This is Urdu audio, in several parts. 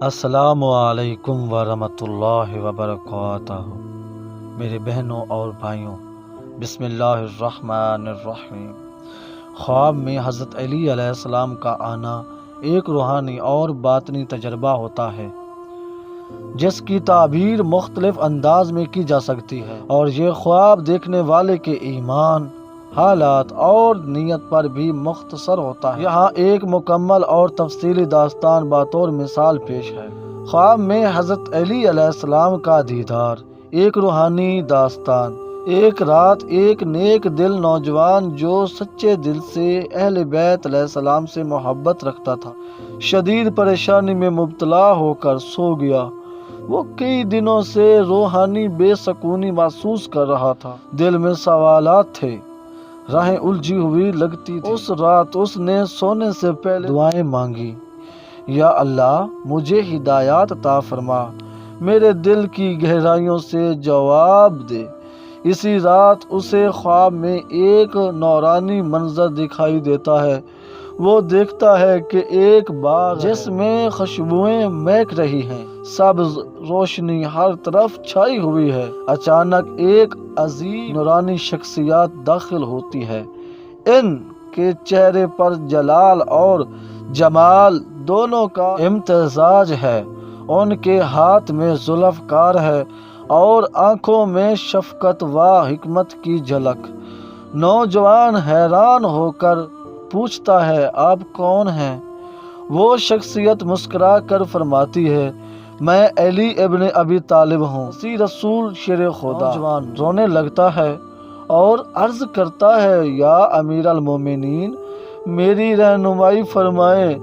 السلام علیکم ورحمۃ اللہ وبرکاتہ۔ میرے بہنوں اور بھائیوں، بسم اللہ الرحمن الرحیم۔ خواب میں حضرت علی علیہ السلام کا آنا ایک روحانی اور باطنی تجربہ ہوتا ہے جس کی تعبیر مختلف انداز میں کی جا سکتی ہے، اور یہ خواب دیکھنے والے کے ایمان، حالات اور نیت پر بھی مختصر ہوتا ہے۔ یہاں ایک مکمل اور تفصیلی داستان بطور مثال پیش ہے۔ خواب میں حضرت علی علیہ السلام کا دیدار، ایک روحانی داستان۔ ایک رات ایک نیک دل نوجوان جو سچے دل سے اہل بیت علیہ السلام سے محبت رکھتا تھا، شدید پریشانی میں مبتلا ہو کر سو گیا۔ وہ کئی دنوں سے روحانی بے سکونی محسوس کر رہا تھا، دل میں سوالات تھے، راہیں الجھی ہوئی لگتی تھی۔ اس رات اس نے سونے سے پہلے دعائیں مانگی، یا اللہ مجھے ہدایات عطا فرما، میرے دل کی گہرائیوں سے جواب دے۔ اسی رات اسے خواب میں ایک نورانی منظر دکھائی دیتا ہے۔ وہ دیکھتا ہے کہ ایک باغ جس میں خوشبوئیں مہک رہی ہیں، سبز روشنی ہر طرف چھائی ہوئی ہے۔ اچانک ایک عظیم نورانی شخصیت داخل ہوتی ہے۔ ان کے چہرے پر جلال اور جمال دونوں کا امتزاج ہے۔ ان کے ہاتھ میں ذوالفقار ہے اور آنکھوں میں شفقت و حکمت کی جھلک۔ نوجوان حیران ہو کر پوچھتا ہے، آپ کون ہیں؟ وہ شخصیت مسکرا کر فرماتی ہے، میں علی ابن ابی طالب ہوں، مسیح رسول شیر خدا۔ نوجوان رونے لگتا ہے اور عرض کرتا ہے، یا امیر المومنین، میری رہنمائی فرمائیں،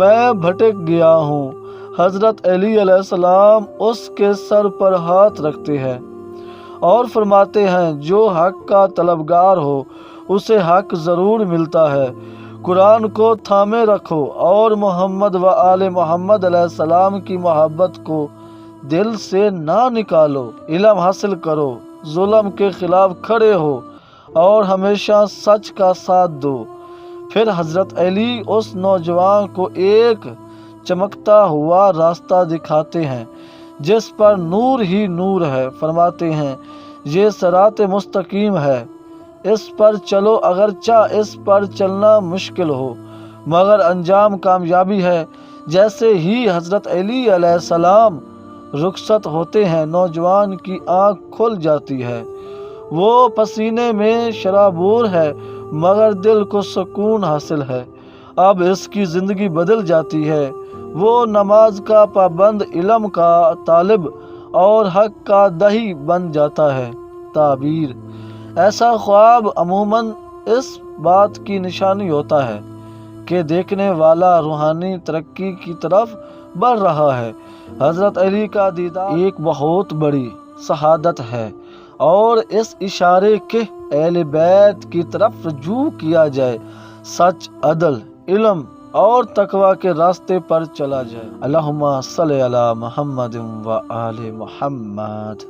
میں بھٹک گیا ہوں۔ حضرت علی علیہ السلام اس کے سر پر ہاتھ رکھتے ہیں اور فرماتے ہیں، جو حق کا طلبگار ہو اسے حق ضرور ملتا ہے۔ قرآن کو تھامے رکھو اور محمد و آل محمد علیہ السلام کی محبت کو دل سے نہ نکالو۔ علم حاصل کرو، ظلم کے خلاف کھڑے ہو اور ہمیشہ سچ کا ساتھ دو۔ پھر حضرت علی اس نوجوان کو ایک چمکتا ہوا راستہ دکھاتے ہیں جس پر نور ہی نور ہے۔ فرماتے ہیں، یہ صراط مستقیم ہے، اس پر چلو، اگرچہ اس پر چلنا مشکل ہو مگر انجام کامیابی ہے۔ جیسے ہی حضرت علی علیہ السلام رخصت ہوتے ہیں، نوجوان کی آنکھ کھل جاتی ہے۔ وہ پسینے میں شرابور ہے مگر دل کو سکون حاصل ہے۔ اب اس کی زندگی بدل جاتی ہے۔ وہ نماز کا پابند، علم کا طالب اور حق کا داعی بن جاتا ہے۔ تعبیر: ایسا خواب عموماً اس بات کی نشانی ہوتا ہے کہ دیکھنے والا روحانی ترقی کی طرف بڑھ رہا ہے۔ حضرت علی کا دیدار ایک بہت بڑی سعادت ہے اور اس اشارے کہ اہل بیت کی طرف رجوع کیا جائے، سچ، عدل، علم اور تقوی کے راستے پر چلا جائے۔ اللہم صلی علی محمد و آل محمد۔